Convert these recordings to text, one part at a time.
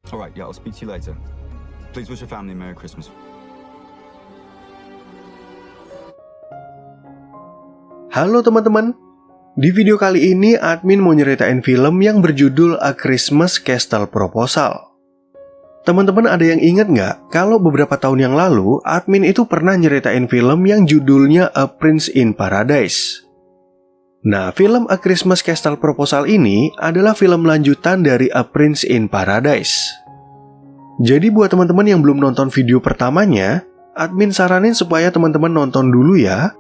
Alright, yeah, I'll speak to you later. Please wish your family Merry Christmas. Halo teman-teman, di video kali ini admin mau nyeritain film yang berjudul A Christmas Castle Proposal. Teman-teman ada yang ingat nggak kalau beberapa tahun yang lalu admin itu pernah nyeritain film yang judulnya A Prince in Paradise. Nah, film A Christmas Castle Proposal ini adalah film lanjutan dari A Prince in Paradise. Jadi buat teman-teman yang belum nonton video pertamanya, admin saranin supaya teman-teman nonton dulu ya.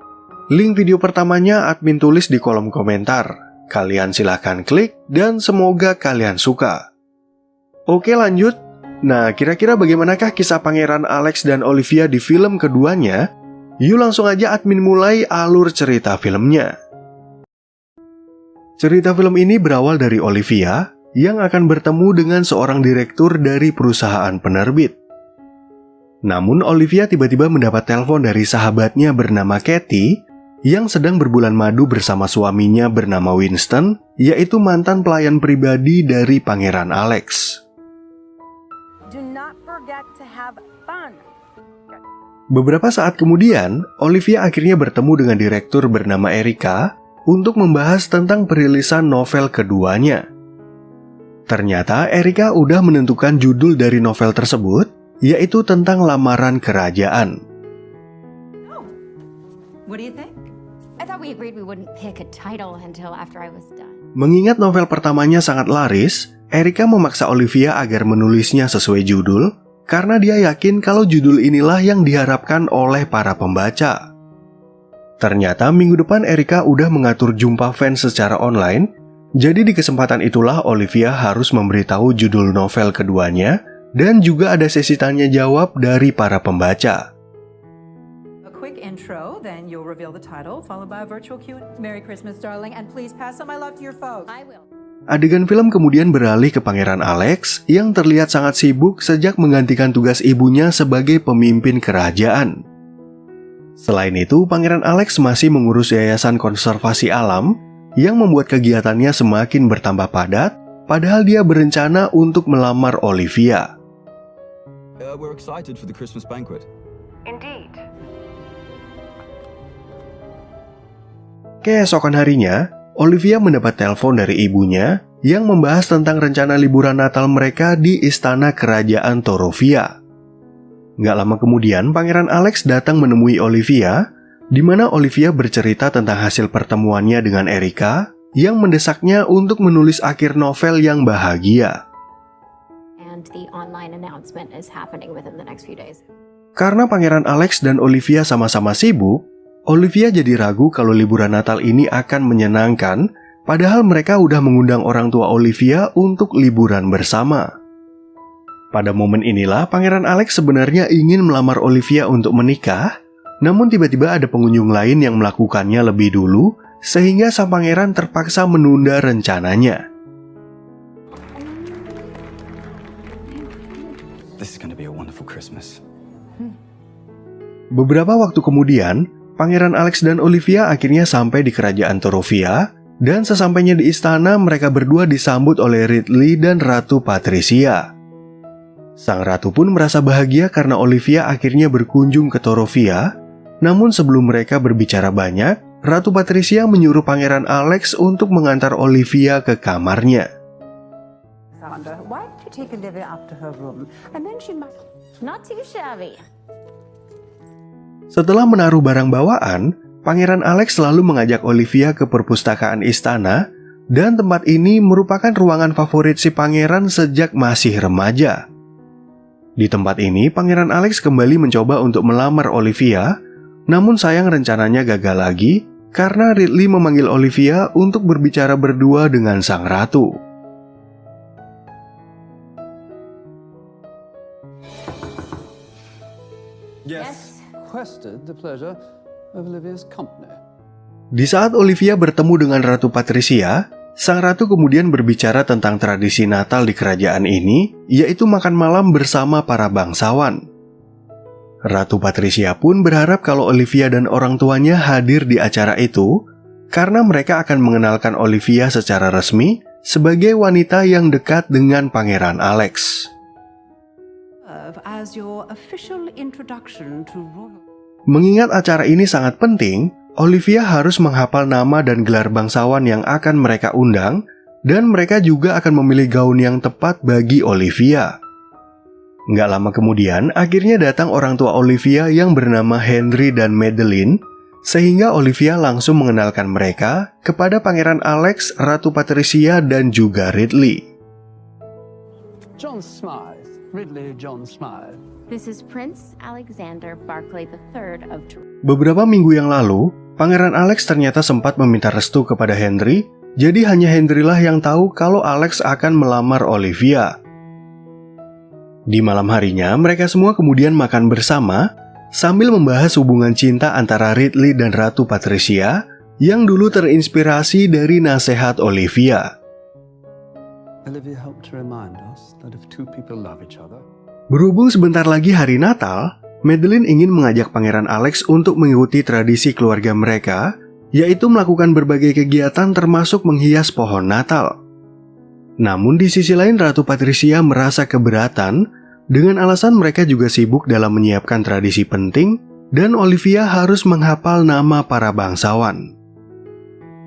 Link video pertamanya admin tulis di kolom komentar. Kalian silahkan klik dan semoga kalian suka. Oke lanjut. Nah, kira-kira bagaimanakah kisah Pangeran Alex dan Olivia di film keduanya? Yuk langsung aja admin mulai alur cerita filmnya. Cerita film ini berawal dari Olivia yang akan bertemu dengan seorang direktur dari perusahaan penerbit. Namun Olivia tiba-tiba mendapat telepon dari sahabatnya bernama Katie yang sedang berbulan madu bersama suaminya bernama Winston, yaitu mantan pelayan pribadi dari Pangeran Alex. Do not forget to have fun. Beberapa saat kemudian, Olivia akhirnya bertemu dengan direktur bernama Erika untuk membahas tentang perilisan novel keduanya. Ternyata Erika udah menentukan judul dari novel tersebut, yaitu tentang lamaran kerajaan. What do you think? I thought we agreed we wouldn't pick a title until after I was done. Mengingat novel pertamanya sangat laris, Erika memaksa Olivia agar menulisnya sesuai judul karena dia yakin kalau judul inilah yang diharapkan oleh para pembaca. Ternyata minggu depan Erika udah mengatur jumpa fans secara online, jadi di kesempatan itulah Olivia harus memberitahu judul novel keduanya dan juga ada sesi tanya jawab dari para pembaca. Quick intro, then you'll reveal the title, followed by a virtual Q&A. Merry Christmas, darling, and please pass on my love to your folks. I will. Adegan film kemudian beralih ke Pangeran Alex yang terlihat sangat sibuk sejak menggantikan tugas ibunya sebagai pemimpin kerajaan. Selain itu, Pangeran Alex masih mengurus yayasan konservasi alam yang membuat kegiatannya semakin bertambah padat, padahal dia berencana untuk melamar Olivia. We're excited for the Christmas banquet. Indeed. Keesokan harinya, Olivia mendapat telepon dari ibunya yang membahas tentang rencana liburan Natal mereka di istana kerajaan Torovia. Nggak lama kemudian, Pangeran Alex datang menemui Olivia, di mana Olivia bercerita tentang hasil pertemuannya dengan Erika yang mendesaknya untuk menulis akhir novel yang bahagia. And the online announcement is happening within the next few days. Karena Pangeran Alex dan Olivia sama-sama sibuk, Olivia jadi ragu kalau liburan Natal ini akan menyenangkan, padahal mereka udah mengundang orang tua Olivia untuk liburan bersama. Pada momen inilah Pangeran Alex sebenarnya ingin melamar Olivia untuk menikah, namun tiba-tiba ada pengunjung lain yang melakukannya lebih dulu, sehingga sang pangeran terpaksa menunda rencananya. This is going to be a wonderful Christmas. Beberapa waktu kemudian, Pangeran Alex dan Olivia akhirnya sampai di kerajaan Torovia, dan sesampainya di istana mereka berdua disambut oleh Ridley dan Ratu Patricia. Sang ratu pun merasa bahagia karena Olivia akhirnya berkunjung ke Torovia, namun sebelum mereka berbicara banyak, Ratu Patricia menyuruh Pangeran Alex untuk mengantar Olivia ke kamarnya. Sandra, why don't you take Olivia up to her room, and then she might... Not too shabby. Setelah menaruh barang bawaan, Pangeran Alex selalu mengajak Olivia ke perpustakaan istana, dan tempat ini merupakan ruangan favorit si pangeran sejak masih remaja. Di tempat ini, Pangeran Alex kembali mencoba untuk melamar Olivia, namun sayang rencananya gagal lagi karena Ridley memanggil Olivia untuk berbicara berdua dengan sang ratu. Yes. Requested the pleasure of Olivia's company. Di saat Olivia bertemu dengan Ratu Patricia, sang ratu kemudian berbicara tentang tradisi Natal di kerajaan ini, yaitu makan malam bersama para bangsawan. Ratu Patricia pun berharap kalau Olivia dan orang tuanya hadir di acara itu, karena mereka akan mengenalkan Olivia secara resmi sebagai wanita yang dekat dengan Pangeran Alex. As your official introduction to royal. Mengingat acara ini sangat penting, Olivia harus menghafal nama dan gelar bangsawan yang akan mereka undang, dan mereka juga akan memilih gaun yang tepat bagi Olivia. Nggak lama kemudian, akhirnya datang orang tua Olivia yang bernama Henry dan Madeline, sehingga Olivia langsung mengenalkan mereka kepada Pangeran Alex, Ratu Patricia, dan juga Ridley. John Smythe. Ridley John Smythe. This is Prince Alexander Barclay III of Jerusalem. Beberapa minggu yang lalu, Pangeran Alex ternyata sempat meminta restu kepada Henry, jadi hanya Henry lah yang tahu kalau Alex akan melamar Olivia. Di malam harinya, mereka semua kemudian makan bersama, sambil membahas hubungan cinta antara Ridley dan Ratu Patricia, yang dulu terinspirasi dari nasihat Olivia. Olivia helped to remind us that if two people love each other. Berhubung sebentar lagi hari Natal, Madeline ingin mengajak Pangeran Alex untuk mengikuti tradisi keluarga mereka, yaitu melakukan berbagai kegiatan termasuk menghias pohon Natal. Namun di sisi lain Ratu Patricia merasa keberatan, dengan alasan mereka juga sibuk dalam menyiapkan tradisi penting, dan Olivia harus menghafal nama para bangsawan.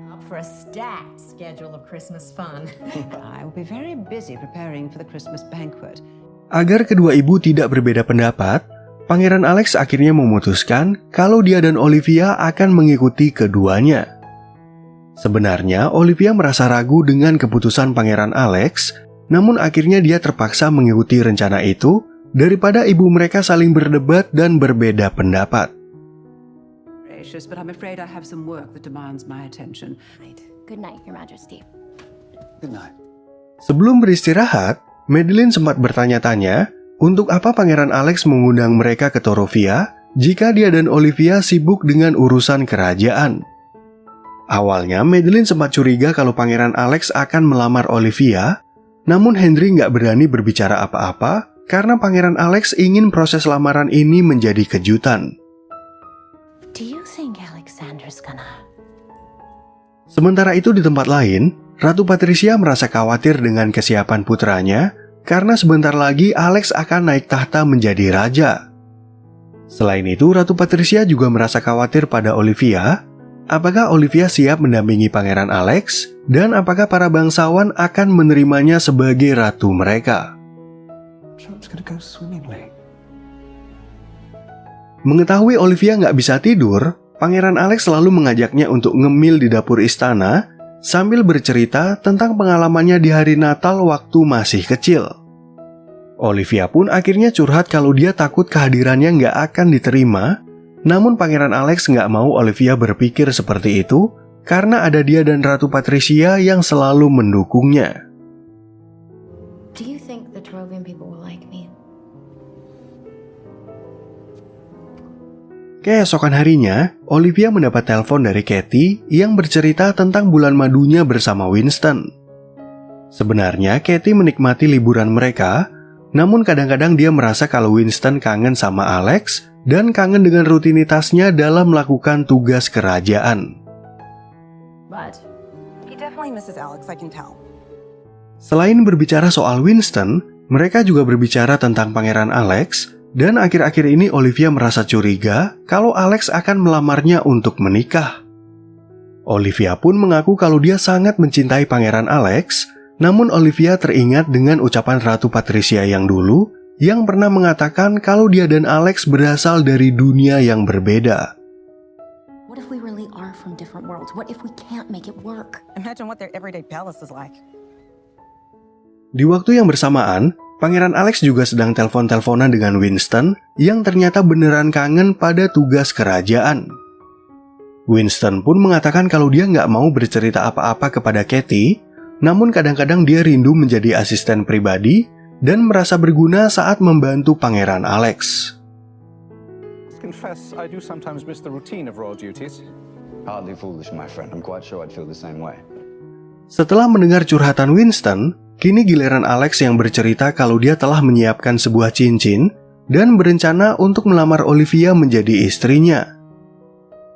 Up for a stacked schedule of Christmas fun. I will be very busy preparing for the Christmas banquet. Agar kedua ibu tidak berbeda pendapat, Pangeran Alex akhirnya memutuskan kalau dia dan Olivia akan mengikuti keduanya. Sebenarnya, Olivia merasa ragu dengan keputusan Pangeran Alex, namun akhirnya dia terpaksa mengikuti rencana itu daripada ibu mereka saling berdebat dan berbeda pendapat. Gracious, but I'm afraid I have some work that demands my attention. Good night, Your Majesty. Good night. Sebelum beristirahat, Madeline sempat bertanya-tanya untuk apa Pangeran Alex mengundang mereka ke Torovia jika dia dan Olivia sibuk dengan urusan kerajaan. Awalnya, Madeline sempat curiga kalau Pangeran Alex akan melamar Olivia, namun Henry nggak berani berbicara apa-apa karena Pangeran Alex ingin proses lamaran ini menjadi kejutan. Do you think Alexander's gonna... Sementara itu di tempat lain, Ratu Patricia merasa khawatir dengan kesiapan putranya karena sebentar lagi Alex akan naik tahta menjadi raja. Selain itu, Ratu Patricia juga merasa khawatir pada Olivia. Apakah Olivia siap mendampingi Pangeran Alex? Dan apakah para bangsawan akan menerimanya sebagai ratu mereka? Trip's gonna go swimmingly. Mengetahui Olivia nggak bisa tidur, Pangeran Alex selalu mengajaknya untuk ngemil di dapur istana sambil bercerita tentang pengalamannya di hari Natal waktu masih kecil. Olivia pun akhirnya curhat kalau dia takut kehadirannya nggak akan diterima, namun Pangeran Alex nggak mau Olivia berpikir seperti itu karena ada dia dan Ratu Patricia yang selalu mendukungnya. Do you think the Trovian people will like me? Keesokan harinya, Olivia mendapat telepon dari Katie yang bercerita tentang bulan madunya bersama Winston. Sebenarnya, Katie menikmati liburan mereka, namun kadang-kadang dia merasa kalau Winston kangen sama Alex dan kangen dengan rutinitasnya dalam melakukan tugas kerajaan. But he definitely misses Alex, I can tell. Selain berbicara soal Winston, mereka juga berbicara tentang Pangeran Alex, dan akhir-akhir ini Olivia merasa curiga kalau Alex akan melamarnya untuk menikah. Olivia pun mengaku kalau dia sangat mencintai Pangeran Alex, namun Olivia teringat dengan ucapan Ratu Patricia yang dulu, yang pernah mengatakan kalau dia dan Alex berasal dari dunia yang berbeda. What if we really are from different worlds? What if we can't make it work? Imagine what their everyday palace is like. Di waktu yang bersamaan, Pangeran Alex juga sedang telepon-teleponan dengan Winston yang ternyata beneran kangen pada tugas kerajaan. Winston pun mengatakan kalau dia nggak mau bercerita apa-apa kepada Katie, namun kadang-kadang dia rindu menjadi asisten pribadi dan merasa berguna saat membantu Pangeran Alex. Confess, I do sometimes miss the routine of royal duties. Hardly foolish, my friend. I'm quite sure I'd feel the same way. Setelah mendengar curhatan Winston, kini giliran Alex yang bercerita kalau dia telah menyiapkan sebuah cincin dan berencana untuk melamar Olivia menjadi istrinya.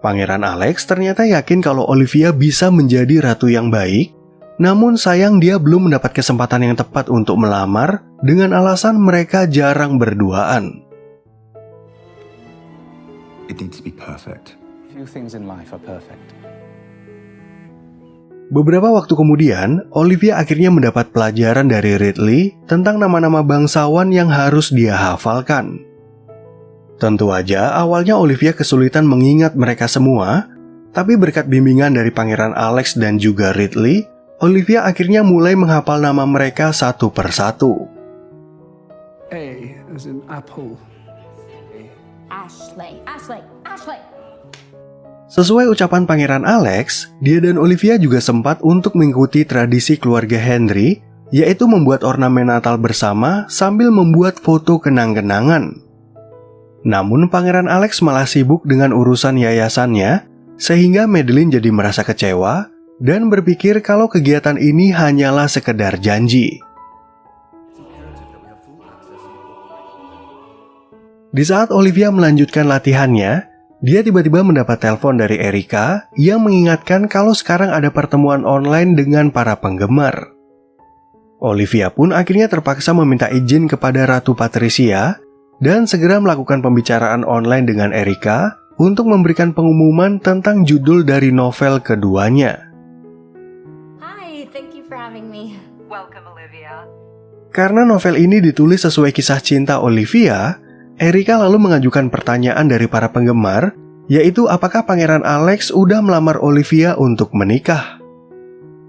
Pangeran Alex ternyata yakin kalau Olivia bisa menjadi ratu yang baik, Namun sayang dia belum mendapat kesempatan yang tepat untuk melamar dengan alasan mereka jarang berduaan. It needs to be perfect. Few things in life are perfect. Beberapa waktu kemudian, Olivia akhirnya mendapat pelajaran dari Ridley tentang nama-nama bangsawan yang harus dia hafalkan. Tentu aja awalnya Olivia kesulitan mengingat mereka semua, tapi berkat bimbingan dari Pangeran Alex dan juga Ridley, Olivia akhirnya mulai menghafal nama mereka satu persatu. A as in apple. Ashley, Ashley, Ashley. Sesuai ucapan Pangeran Alex, dia dan Olivia juga sempat untuk mengikuti tradisi keluarga Henry, yaitu membuat ornamen Natal bersama sambil membuat foto kenang-kenangan. Namun Pangeran Alex malah sibuk dengan urusan yayasannya, sehingga Madeline jadi merasa kecewa dan berpikir kalau kegiatan ini hanyalah sekedar janji. Di saat Olivia melanjutkan latihannya, dia tiba-tiba mendapat telepon dari Erica yang mengingatkan kalau sekarang ada pertemuan online dengan para penggemar. Olivia pun akhirnya terpaksa meminta izin kepada Ratu Patricia dan segera melakukan pembicaraan online dengan Erica untuk memberikan pengumuman tentang judul dari novel keduanya. Hi, thank you for having me. Welcome, Olivia. Karena novel ini ditulis sesuai kisah cinta Olivia, Erica lalu mengajukan pertanyaan dari para penggemar, yaitu apakah Pangeran Alex udah melamar Olivia untuk menikah.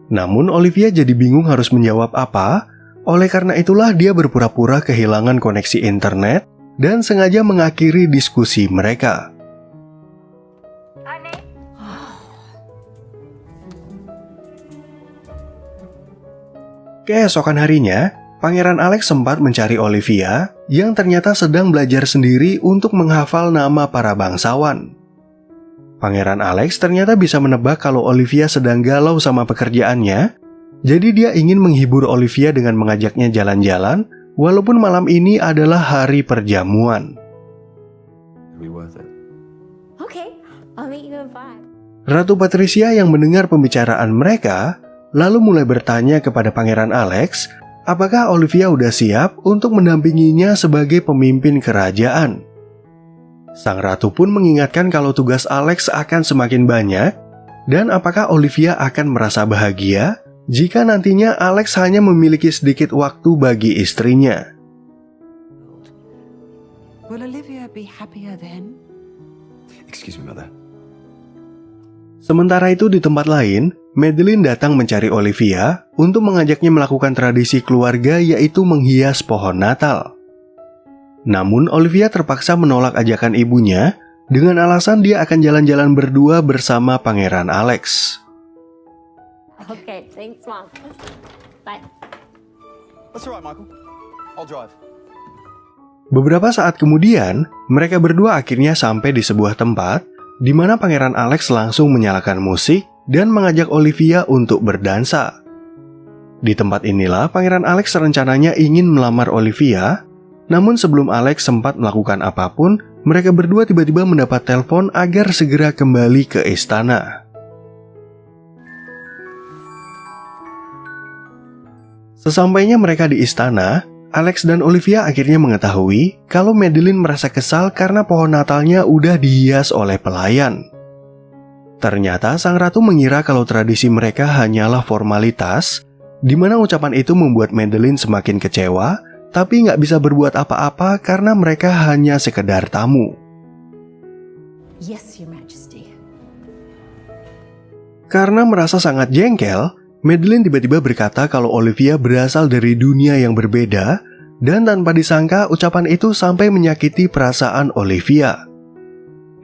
Namun Olivia jadi bingung harus menjawab apa, oleh karena itulah dia berpura-pura kehilangan koneksi internet dan sengaja mengakhiri diskusi mereka. Keesokan harinya, Pangeran Alex sempat mencari Olivia yang ternyata sedang belajar sendiri untuk menghafal nama para bangsawan. Pangeran Alex ternyata bisa menebak kalau Olivia sedang galau sama pekerjaannya, jadi dia ingin menghibur Olivia dengan mengajaknya jalan-jalan, walaupun malam ini adalah hari perjamuan. It'll be worth it. Okay, I'll meet you at 5. Ratu Patricia yang mendengar pembicaraan mereka, lalu mulai bertanya kepada Pangeran Alex, apakah Olivia udah siap untuk mendampinginya sebagai pemimpin kerajaan. Sang ratu pun mengingatkan kalau tugas Alex akan semakin banyak, dan apakah Olivia akan merasa bahagia jika nantinya Alex hanya memiliki sedikit waktu bagi istrinya. Will Olivia be happier then? Excuse me, Mother. Sementara itu di tempat lain, Madeline datang mencari Olivia untuk mengajaknya melakukan tradisi keluarga yaitu menghias pohon Natal. Namun Olivia terpaksa menolak ajakan ibunya dengan alasan dia akan jalan-jalan berdua bersama Pangeran Alex. Okay, thanks, Mom. Bye. That's all right, Michael. I'll drive. Beberapa saat kemudian, mereka berdua akhirnya sampai di sebuah tempat di mana Pangeran Alex langsung menyalakan musik dan mengajak Olivia untuk berdansa. Di tempat inilah Pangeran Alex rencananya ingin melamar Olivia, namun sebelum Alex sempat melakukan apapun, mereka berdua tiba-tiba mendapat telepon agar segera kembali ke istana. Sesampainya mereka di istana, Alex dan Olivia akhirnya mengetahui kalau Madeline merasa kesal karena pohon Natalnya udah dihias oleh pelayan. Ternyata sang ratu mengira kalau tradisi mereka hanyalah formalitas, di mana ucapan itu membuat Madeline semakin kecewa, tapi nggak bisa berbuat apa-apa karena mereka hanya sekedar tamu. Yes, Your Majesty. Karena merasa sangat jengkel, Madeline tiba-tiba berkata kalau Olivia berasal dari dunia yang berbeda, dan tanpa disangka ucapan itu sampai menyakiti perasaan Olivia.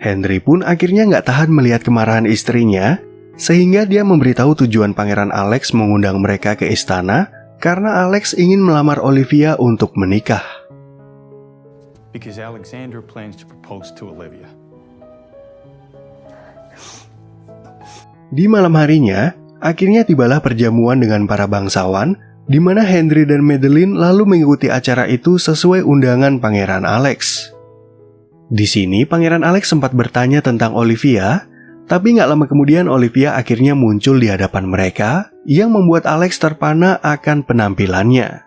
Henry pun akhirnya nggak tahan melihat kemarahan istrinya, sehingga dia memberitahu tujuan Pangeran Alex mengundang mereka ke istana, karena Alex ingin melamar Olivia untuk menikah. Because Alexander plans to propose to Olivia. Di malam harinya, akhirnya tibalah perjamuan dengan para bangsawan, di mana Henry dan Madeline lalu mengikuti acara itu sesuai undangan Pangeran Alex. Di sini Pangeran Alex sempat bertanya tentang Olivia, tapi nggak lama kemudian Olivia akhirnya muncul di hadapan mereka yang membuat Alex terpana akan penampilannya.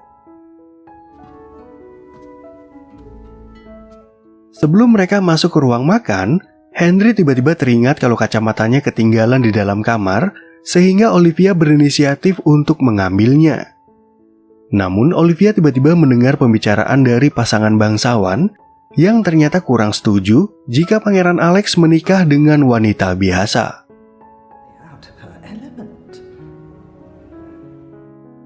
Sebelum mereka masuk ke ruang makan, Henry tiba-tiba teringat kalau kacamatanya ketinggalan di dalam kamar, sehingga Olivia berinisiatif untuk mengambilnya. Namun Olivia tiba-tiba mendengar pembicaraan dari pasangan bangsawan yang ternyata kurang setuju jika Pangeran Alex menikah dengan wanita biasa.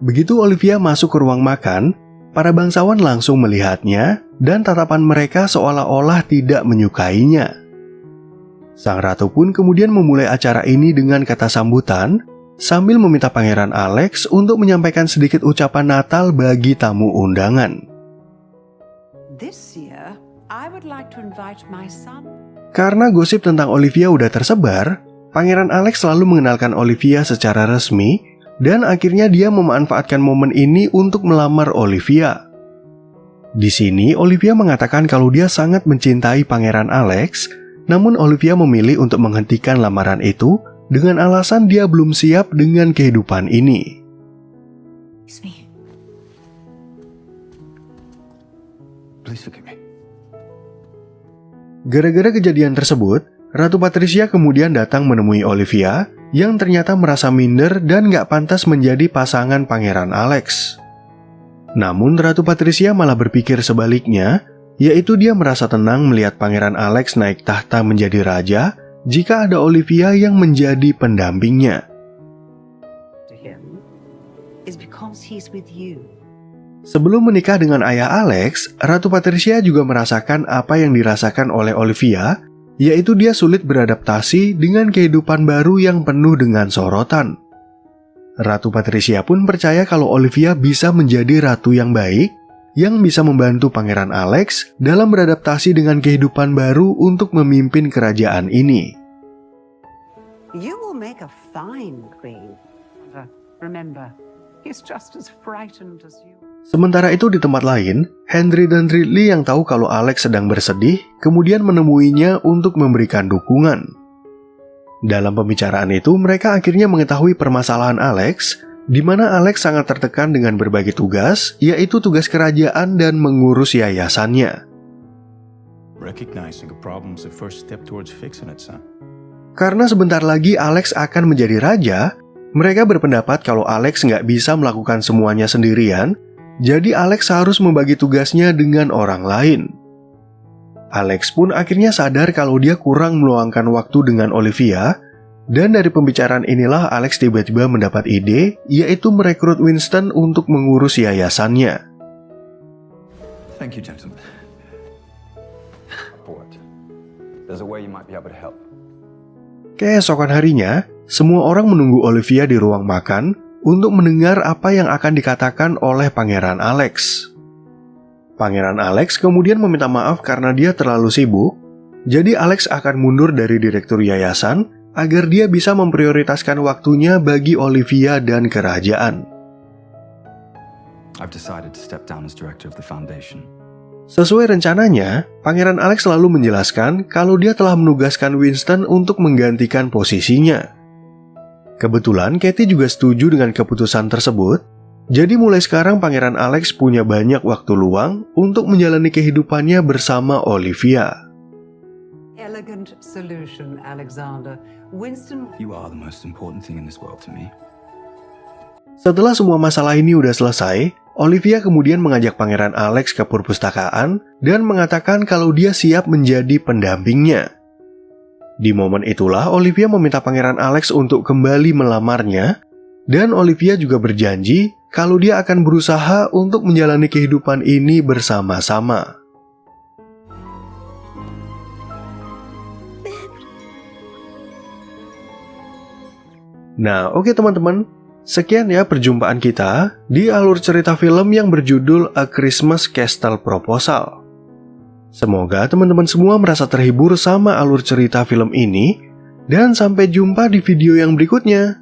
Begitu Olivia masuk ke ruang makan, para bangsawan langsung melihatnya dan tatapan mereka seolah-olah tidak menyukainya. Sang ratu pun kemudian memulai acara ini dengan kata sambutan sambil meminta Pangeran Alex untuk menyampaikan sedikit ucapan Natal bagi tamu undangan. This year, I would like to invite my son. Karena gosip tentang Olivia udah tersebar, Pangeran Alex selalu mengenalkan Olivia secara resmi dan akhirnya dia memanfaatkan momen ini untuk melamar Olivia. Di sini Olivia mengatakan kalau dia sangat mencintai Pangeran Alex, namun Olivia memilih untuk menghentikan lamaran itu dengan alasan dia belum siap dengan kehidupan ini. Please forgive me. Gara-gara kejadian tersebut, Ratu Patricia kemudian datang menemui Olivia yang ternyata merasa minder dan gak pantas menjadi pasangan Pangeran Alex. Namun Ratu Patricia malah berpikir sebaliknya, yaitu dia merasa tenang melihat Pangeran Alex naik tahta menjadi raja jika ada Olivia yang menjadi pendampingnya. Sebelum menikah dengan ayah Alex, Ratu Patricia juga merasakan apa yang dirasakan oleh Olivia, yaitu dia sulit beradaptasi dengan kehidupan baru yang penuh dengan sorotan. Ratu Patricia pun percaya kalau Olivia bisa menjadi ratu yang baik, yang bisa membantu Pangeran Alex dalam beradaptasi dengan kehidupan baru untuk memimpin kerajaan ini. You will make a fine queen. Remember, he's just as frightened as you. Sementara itu di tempat lain, Henry dan Ridley yang tahu kalau Alex sedang bersedih, kemudian menemuinya untuk memberikan dukungan. Dalam pembicaraan itu, mereka akhirnya mengetahui permasalahan Alex, di mana Alex sangat tertekan dengan berbagai tugas, yaitu tugas kerajaan dan mengurus yayasannya. Recognizing a problem is the first step towards fixing it, son. Karena sebentar lagi Alex akan menjadi raja, mereka berpendapat kalau Alex nggak bisa melakukan semuanya sendirian, jadi Alex harus membagi tugasnya dengan orang lain. Alex pun akhirnya sadar kalau dia kurang meluangkan waktu dengan Olivia, dan dari pembicaraan inilah Alex tiba-tiba mendapat ide, yaitu merekrut Winston untuk mengurus yayasannya. Thank you, gentlemen. What? There's a way you might be able to help. Keesokan harinya, semua orang menunggu Olivia di ruang makan untuk mendengar apa yang akan dikatakan oleh Pangeran Alex. Pangeran Alex kemudian meminta maaf karena dia terlalu sibuk, jadi Alex akan mundur dari direktur yayasan agar dia bisa memprioritaskan waktunya bagi Olivia dan kerajaan. I've decided to step down as director of the foundation. Sesuai rencananya, Pangeran Alex selalu menjelaskan kalau dia telah menugaskan Winston untuk menggantikan posisinya. Kebetulan Katie juga setuju dengan keputusan tersebut, jadi mulai sekarang Pangeran Alex punya banyak waktu luang untuk menjalani kehidupannya bersama Olivia. Elegant solution, Alexander. Winston. You are the most important thing in this world to me. Setelah semua masalah ini udah selesai, Olivia kemudian mengajak Pangeran Alex ke perpustakaan dan mengatakan kalau dia siap menjadi pendampingnya. Di momen itulah Olivia meminta Pangeran Alex untuk kembali melamarnya, dan Olivia juga berjanji kalau dia akan berusaha untuk menjalani kehidupan ini bersama-sama. Nah, oke teman-teman, sekian ya perjumpaan kita di alur cerita film yang berjudul A Christmas Castle Proposal. Semoga teman-teman semua merasa terhibur sama alur cerita film ini, dan sampai jumpa di video yang berikutnya.